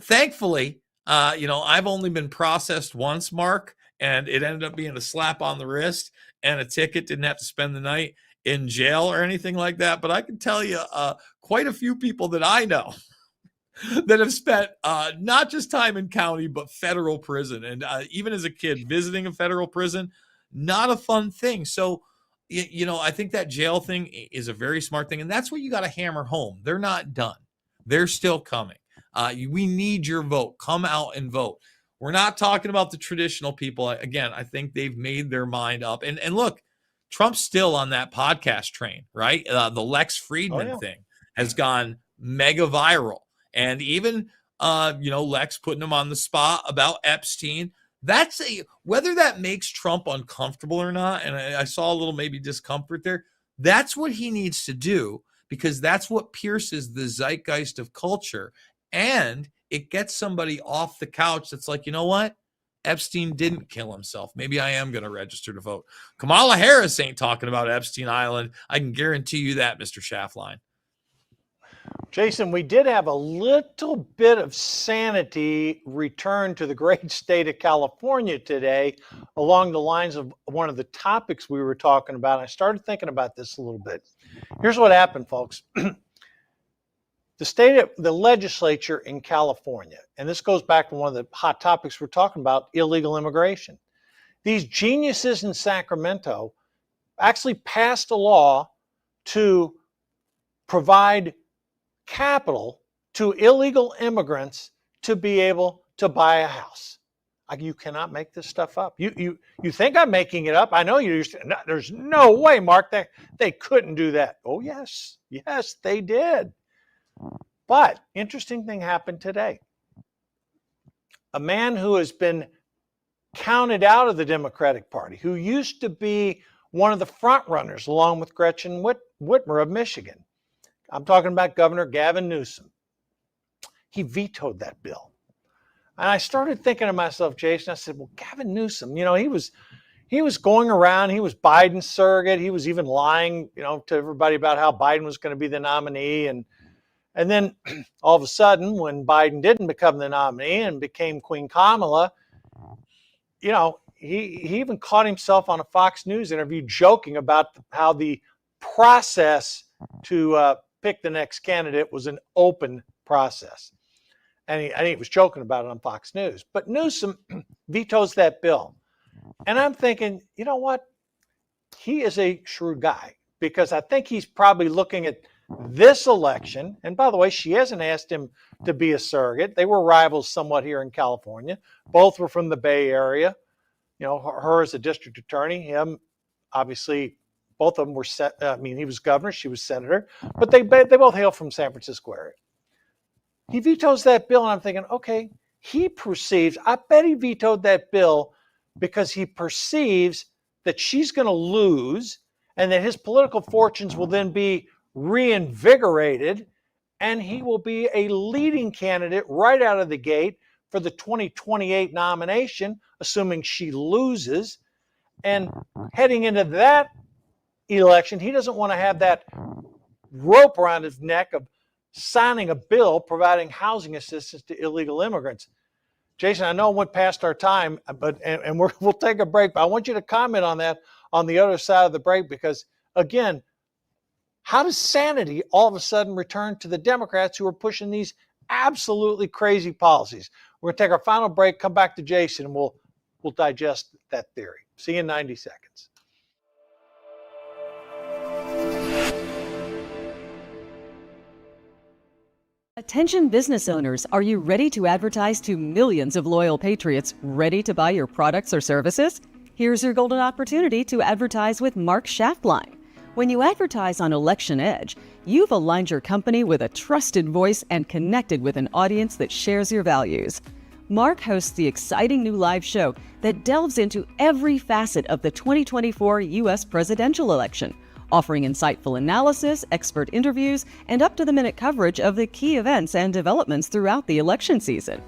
Thankfully, I've only been processed once, Mark, and it ended up being a slap on the wrist and a ticket. Didn't have to spend the night in jail or anything like that. But I can tell you quite a few people that I know that have spent not just time in county, but federal prison. And even as a kid, visiting a federal prison, not a fun thing. So, I think that jail thing is a very smart thing. And that's what you got to hammer home. They're not done. They're still coming. We need your vote. Come out and vote. We're not talking about the traditional people. Again, I think they've made their mind up. And look, Trump's still on that podcast train, right? The Lex Friedman thing has gone mega viral. And even, Lex putting him on the spot about Epstein. Whether that makes Trump uncomfortable or not, and I saw a little maybe discomfort there, that's what he needs to do, because that's what pierces the zeitgeist of culture. And it gets somebody off the couch that's like, you know what? Epstein didn't kill himself. Maybe I am going to register to vote. Kamala Harris ain't talking about Epstein Island. I can guarantee you that, Mr. Schaffline. Jason, we did have a little bit of sanity return to the great state of California today along the lines of one of the topics we were talking about. I started thinking about this a little bit. Here's what happened, folks. The legislature in California, and this goes back to one of the hot topics we're talking about, illegal immigration. These geniuses in Sacramento actually passed a law to provide capital to illegal immigrants to be able to buy a house. You cannot make this stuff up. You think I'm making it up? I know you. There's no way, Mark, that they couldn't do that. Oh yes, they did. But interesting thing happened today. A man who has been counted out of the Democratic Party, who used to be one of the front runners along with Gretchen Whitmer of Michigan. I'm talking about Governor Gavin Newsom. He vetoed that bill. And I started thinking to myself, Jason, I said, well, Gavin Newsom, he was going around, he was Biden's surrogate. He was even lying, to everybody about how Biden was going to be the nominee. And then all of a sudden, when Biden didn't become the nominee and became Queen Kamala, he even caught himself on a Fox News interview joking about how the process to pick the next candidate was an open process. And he was joking about it on Fox News. But Newsom vetoes that bill. And I'm thinking, you know what? He is a shrewd guy, because I think he's probably looking at this election. And by the way, she hasn't asked him to be a surrogate. They were rivals somewhat here in California. Both were from the Bay Area. Her as a district attorney, him, obviously, both of them were he was governor, she was senator, but they both hail from San Francisco area. He vetoes that bill, and I'm thinking, okay, I bet he vetoed that bill because he perceives that she's going to lose and that his political fortunes will then be reinvigorated, and he will be a leading candidate right out of the gate for the 2028 nomination, assuming she loses. And heading into that election, he doesn't want to have that rope around his neck of signing a bill providing housing assistance to illegal immigrants. Jason, I know I went past our time, but we'll take a break, but I want you to comment on that on the other side of the break, because again, how does sanity all of a sudden return to the Democrats who are pushing these absolutely crazy policies? We're going to take our final break, come back to Jason, and we'll digest that theory. See you in 90 seconds. Attention business owners, are you ready to advertise to millions of loyal patriots ready to buy your products or services? Here's your golden opportunity to advertise with Mark Shaftline. When you advertise on Election Edge, you've aligned your company with a trusted voice and connected with an audience that shares your values. Mark hosts the exciting new live show that delves into every facet of the 2024 U.S. presidential election, offering insightful analysis, expert interviews, and up-to-the-minute coverage of the key events and developments throughout the election season.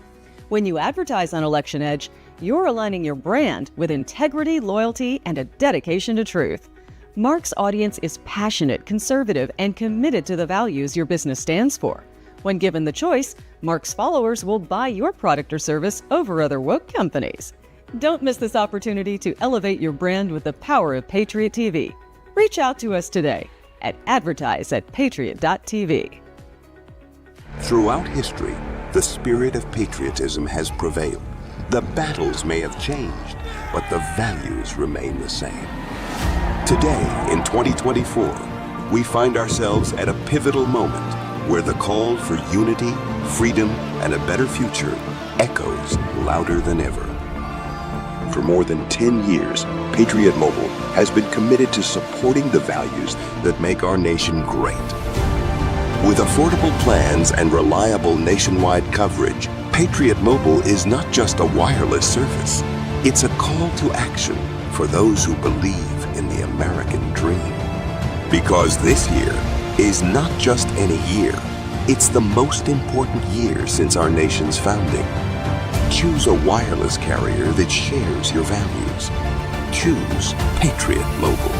When you advertise on Election Edge, you're aligning your brand with integrity, loyalty, and a dedication to truth. Mark's audience is passionate, conservative, and committed to the values your business stands for. When given the choice, Mark's followers will buy your product or service over other woke companies. Don't miss this opportunity to elevate your brand with the power of Patriot TV. Reach out to us today at advertise@patriot.tv. Throughout history, the spirit of patriotism has prevailed. The battles may have changed, but the values remain the same. Today, in 2024, we find ourselves at a pivotal moment where the call for unity, freedom, and a better future echoes louder than ever. For more than 10 years, Patriot Mobile has been committed to supporting the values that make our nation great. With affordable plans and reliable nationwide coverage, Patriot Mobile is not just a wireless service. It's a call to action for those who believe in the American dream. Because this year is not just any year, it's the most important year since our nation's founding. Choose a wireless carrier that shares your values. Choose Patriot Mobile.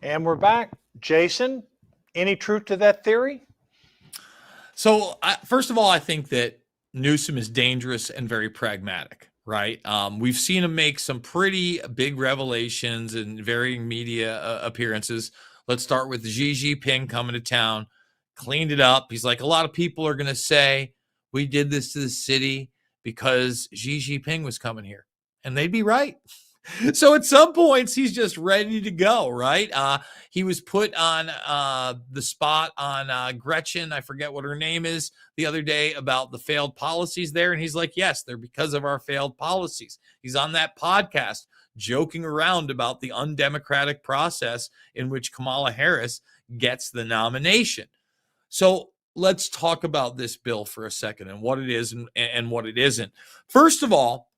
And we're back. Jason, any truth to that theory? So, first of all, I think that Newsom is dangerous and very pragmatic, right? We've seen him make some pretty big revelations in varying media appearances. Let's start with Xi Jinping coming to town, cleaned it up. He's like, a lot of people are going to say we did this to the city because Xi Jinping was coming here. And they'd be right. So at some points, he's just ready to go, right? He was put on the spot on Gretchen, I forget what her name is, the other day about the failed policies there. And he's like, yes, they're because of our failed policies. He's on that podcast joking around about the undemocratic process in which Kamala Harris gets the nomination. So let's talk about this bill for a second and what it is and what it isn't. First of all,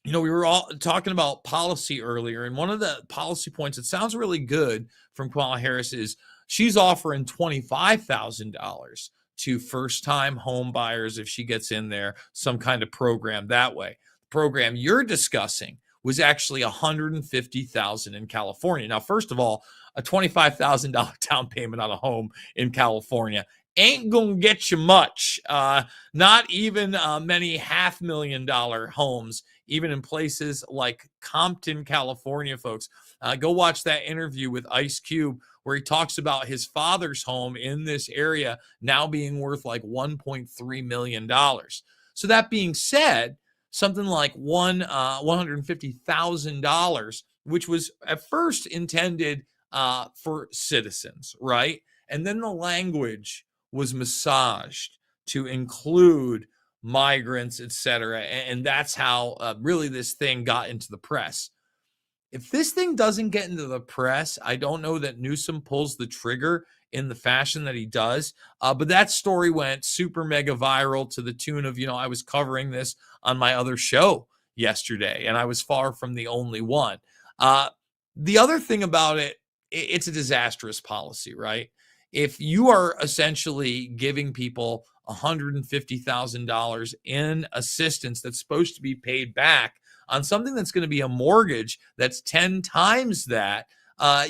you know, we were all talking about policy earlier, and one of the policy points that sounds really good from Kamala Harris is she's offering $25,000 to first-time home buyers if she gets in there, some kind of program that way. The program you're discussing was actually $150,000 in California. Now, first of all, a $25,000 down payment on a home in California ain't gonna get you much. Not even many $500,000 homes, even in places like Compton, California, folks. Go watch that interview with Ice Cube where he talks about his father's home in this area now being worth like $1.3 million. So that being said, something like $150,000, which was at first intended for citizens, right? And then the language was massaged to include migrants, etc. And that's how really this thing got into the press. If this thing doesn't get into the press, I don't know that Newsom pulls the trigger in the fashion that he does. But that story went super mega viral to the tune of, I was covering this on my other show yesterday, and I was far from the only one. The other thing about it, it's a disastrous policy, right? if you are essentially giving people $150,000 in assistance that's supposed to be paid back on something that's going to be a mortgage that's 10 times that,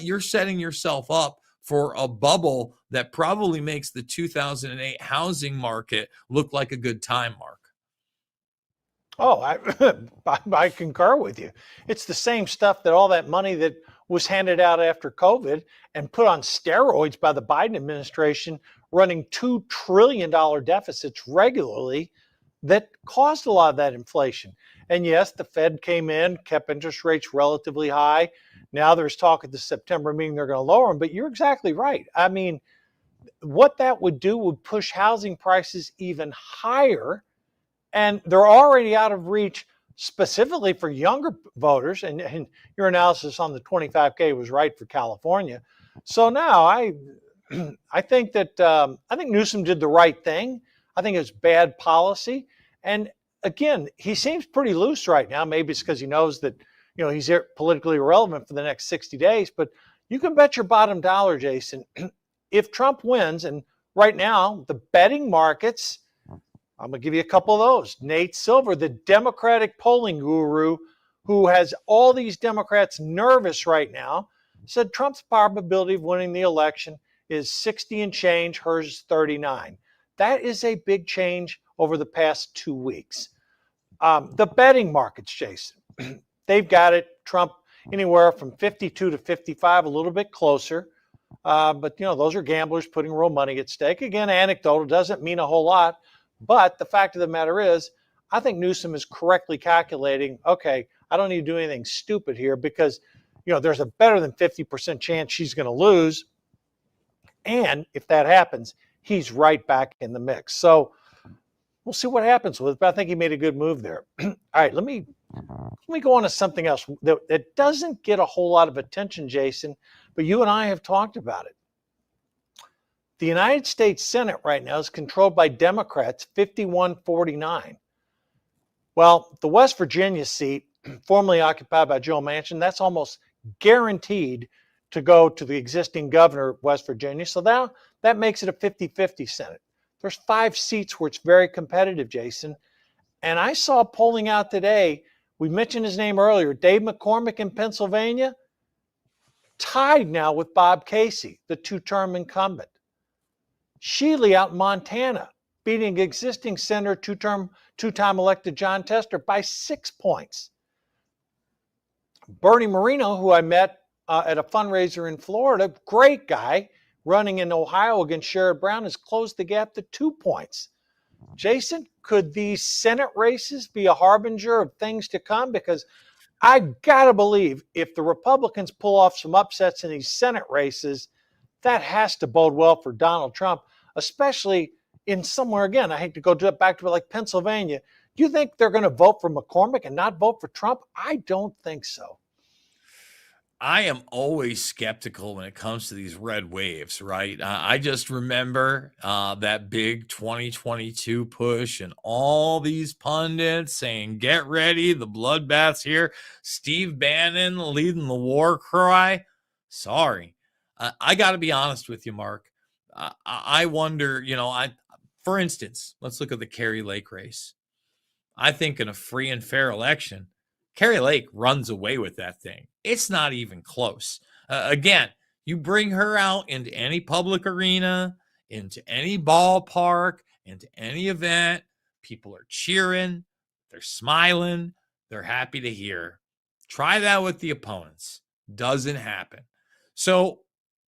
you're setting yourself up for a bubble that probably makes the 2008 housing market look like a good time, Mark. Oh, I concur with you. It's the same stuff that all that money that was handed out after COVID and put on steroids by the Biden administration, running $2 trillion deficits regularly, that caused a lot of that inflation. And yes, the Fed came in, kept interest rates relatively high. Now there's talk at the September meeting they're going to lower them, but you're exactly right. I mean, what that would do would push housing prices even higher, and they're already out of reach specifically for younger voters. And your analysis on the 25K was right for California. So now I think that I think Newsom did the right thing. I think it's bad policy. And again, he seems pretty loose right now. Maybe it's because he knows that he's politically irrelevant for the next 60 days. But you can bet your bottom dollar, Jason, if Trump wins, and right now the betting markets, I'm going to give you a couple of those. Nate Silver, the Democratic polling guru who has all these Democrats nervous right now, said Trump's probability of winning the election is 60 and change, hers is 39. That is a big change over the past 2 weeks. The betting markets, Jason, they've got it, Trump anywhere from 52 to 55, a little bit closer. But, those are gamblers putting real money at stake. Again, anecdotal, doesn't mean a whole lot. But the fact of the matter is, I think Newsom is correctly calculating, okay, I don't need to do anything stupid here because, there's a better than 50% chance she's going to lose. And if that happens, he's right back in the mix. So we'll see what happens with it. But I think he made a good move there. All right, let me go on to something else that doesn't get a whole lot of attention, Jason, but you and I have talked about it. The United States Senate right now is controlled by Democrats, 51-49. Well, the West Virginia seat, formerly occupied by Joe Manchin, that's almost guaranteed to go to the existing governor of West Virginia. So now that makes it a 50-50 Senate. There's 5 seats where it's very competitive, Jason. And I saw polling out today, we mentioned his name earlier, Dave McCormick in Pennsylvania, tied now with Bob Casey, the 2-term incumbent. Shealy out in Montana, beating existing senator, two-time elected John Tester by 6 points. Bernie Moreno, who I met at a fundraiser in Florida, great guy, running in Ohio against Sherrod Brown, has closed the gap to 2 points. Jason, could these Senate races be a harbinger of things to come? Because I gotta believe if the Republicans pull off some upsets in these Senate races, that has to bode well for Donald Trump, especially in somewhere, again, I hate to go back to like Pennsylvania. Do you think they're going to vote for McCormick and not vote for Trump? I don't think so. I am always skeptical when it comes to these red waves, right? I just remember that big 2022 push and all these pundits saying, get ready, the bloodbath's here. Steve Bannon leading the war cry. Sorry. I got to be honest with you, Mark. I wonder, for instance, let's look at the Kari Lake race. I think in a free and fair election, Kari Lake runs away with that thing. It's not even close. Again, you bring her out into any public arena, into any ballpark, into any event, people are cheering, they're smiling, they're happy to hear. Try that with the opponents. Doesn't happen. So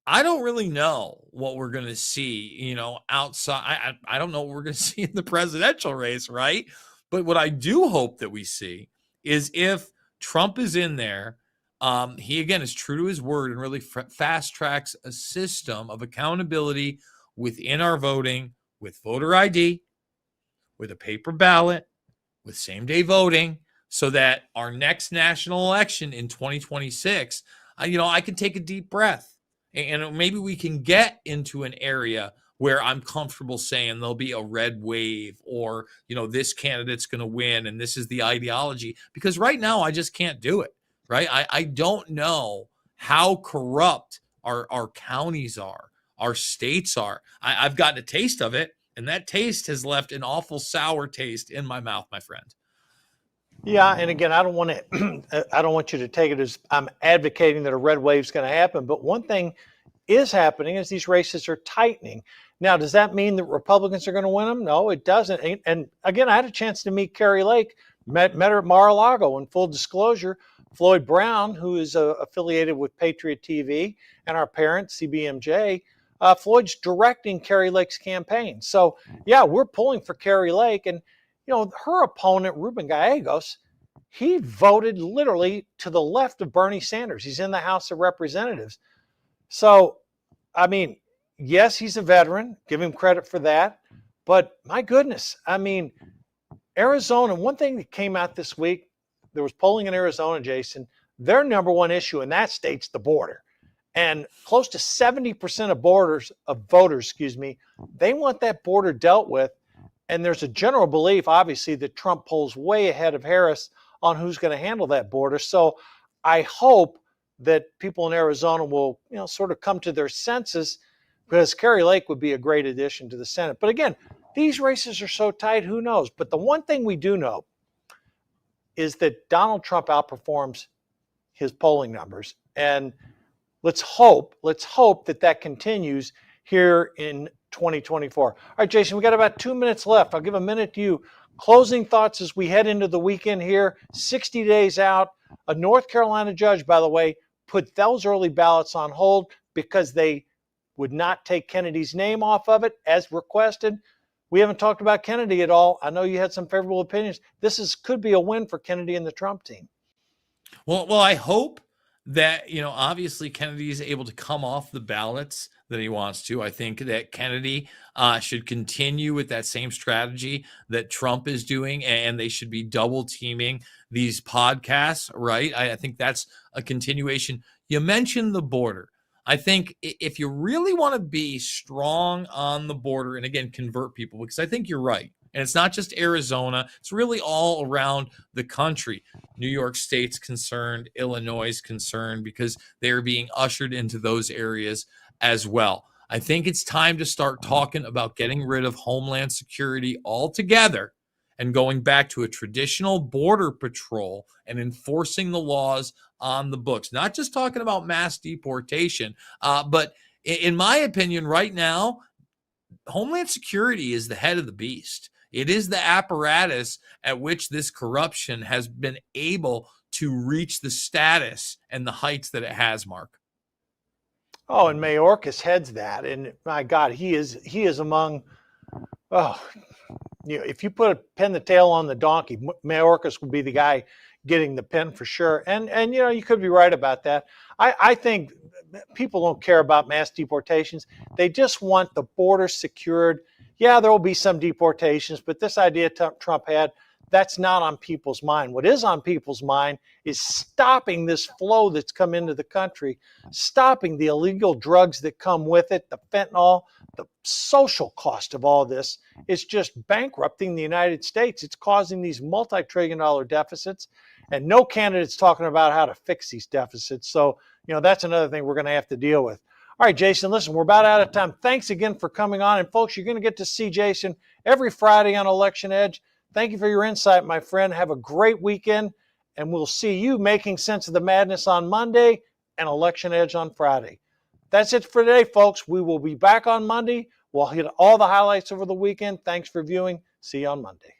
I don't really know what we're going to see, outside. I don't know what we're going to see in the presidential race, right? But what I do hope that we see is if Trump is in there, he, again, is true to his word and really fast tracks a system of accountability within our voting, with voter ID, with a paper ballot, with same-day voting, so that our next national election in 2026, I can take a deep breath. And maybe we can get into an area where I'm comfortable saying there'll be a red wave or, this candidate's going to win and this is the ideology. Because right now I just can't do it, right? I don't know how corrupt our counties are. our states are. I've gotten a taste of it, and that taste has left an awful sour taste in my mouth, my friend. Yeah, and again, I don't want to. I don't want you to take it as I'm advocating that a red wave is going to happen. But one thing is happening is these races are tightening. Now, does that mean that Republicans are going to win them? No, it doesn't. And again, I had a chance to meet Carrie Lake, met her at Mar-a-Lago. In full disclosure, Floyd Brown, who is affiliated with Patriot TV, and our parent, CBMJ, Floyd's directing Carrie Lake's campaign. So, yeah, we're pulling for Carrie Lake. And, you know, her opponent, Ruben Gallegos, he voted literally to the left of Bernie Sanders. He's in the House of Representatives. So, I mean, yes, he's a veteran. Give him credit for that. But my goodness, I mean, Arizona, one thing that came out this week, there was polling in Arizona, Jason, their number one issue in that state's the border. And close to 70% of voters, they want that border dealt with. And there's a general belief, obviously, that Trump polls way ahead of Harris on who's going to handle that border. So I hope that people in Arizona will, sort of come to their senses, because Carrie Lake would be a great addition to the Senate. But again, these races are so tight, who knows? But the one thing we do know is that Donald Trump outperforms his polling numbers. And let's hope that continues here in 2024. All right, Jason, we got about 2 minutes left. I'll give a minute to you. Closing thoughts as we head into the weekend here, 60 days out. A North Carolina judge, by the way, put those early ballots on hold because they would not take Kennedy's name off of it as requested. We haven't talked about Kennedy at all. I know you had some favorable opinions. This could be a win for Kennedy and the Trump team. Well, I hope that, obviously Kennedy is able to come off the ballots that he wants to. I think that Kennedy should continue with that same strategy that Trump is doing, and they should be double teaming these podcasts, right? I think that's a continuation. You mentioned the border. I think if you really want to be strong on the border, and again, convert people, because I think you're right. And it's not just Arizona. It's really all around the country. New York State's concerned, Illinois is concerned, because they're being ushered into those areas as well. I think it's time to start talking about getting rid of Homeland Security altogether and going back to a traditional border patrol and enforcing the laws on the books. Not just talking about mass deportation, but in my opinion, right now, Homeland Security is the head of the beast. It is the apparatus at which this corruption has been able to reach the status and the heights that it has, Mark. Oh, and Mayorkas heads that. And my God, he is among, if you pin the tail on the donkey, Mayorkas would be the guy getting the pin for sure. And you could be right about that. I think people don't care about mass deportations. They just want the border secured. Yeah, there will be some deportations, but this idea Trump had, that's not on people's mind. What is on people's mind is stopping this flow that's come into the country, stopping the illegal drugs that come with it, the fentanyl. The social cost of all this is just bankrupting the United States. It's causing these multi-trillion-dollar deficits, and no candidate's talking about how to fix these deficits. So, that's another thing we're going to have to deal with. All right, Jason, listen, we're about out of time. Thanks again for coming on. And folks, you're going to get to see Jason every Friday on Election Edge. Thank you for your insight, my friend. Have a great weekend, and we'll see you making sense of the madness on Monday and Election Edge on Friday. That's it for today, folks. We will be back on Monday. We'll hit all the highlights over the weekend. Thanks for viewing. See you on Monday.